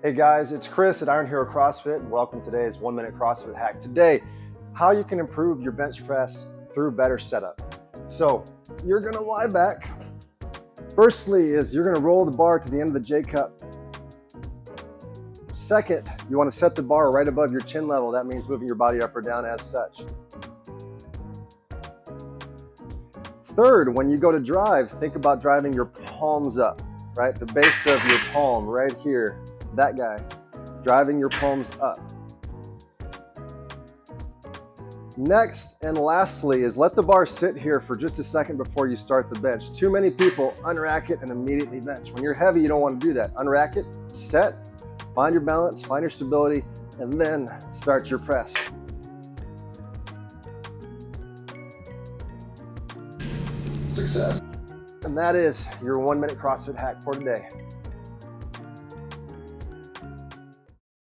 Hey guys, it's Chris at Iron Hero CrossFit and welcome to today's 1 minute CrossFit hack. Today, how you can improve your bench press through better setup. So you're gonna lie back. Firstly is you're gonna roll the bar to the end of the J cup. Second, you wanna set the bar right above your chin level. That means moving your body up or down as such. Third, when you go to drive, think about driving your palms up, right? The base of your palm right here. That guy, driving your palms up. Next and lastly is let the bar sit here for just a second before you start the bench. Too many people unrack it and immediately bench. When you're heavy, you don't want to do that. Unrack it, set, find your balance, find your stability, and then start your press. Success. And that is your 1 minute CrossFit hack for today.